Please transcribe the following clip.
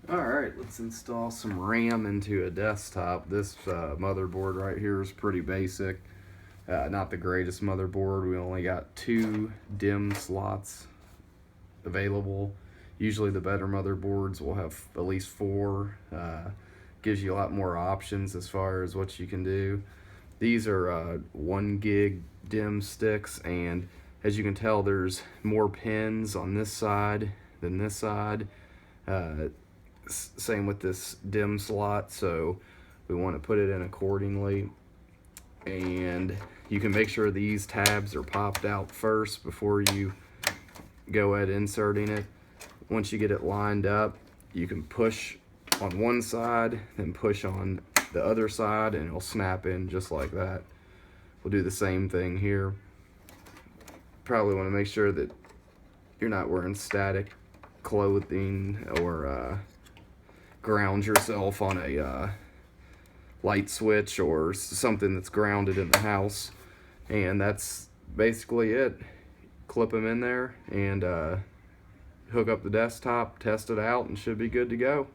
Alright, let's install some RAM into a desktop. This motherboard right here is pretty basic. Not the greatest motherboard. We only got 2 DIMM slots available. Usually the better motherboards will have at least 4. Gives you a lot more options as far as what you can do. These are 1 gig DIMM sticks, and as you can tell, there's more pins on this side than this side. Uh, Same with this DIMM slot, so we want to put it in accordingly. And you can make sure these tabs are popped out first before you go at inserting it. Once you get it lined up, you can push on one side, then push on the other side, and it'll snap in just like that. We'll do the same thing here. Probably want to make sure that you're not wearing static clothing or ground yourself on a light switch or something that's grounded in the house. And that's basically it. Clip them in there and hook up the desktop, test it out, and should be good to go.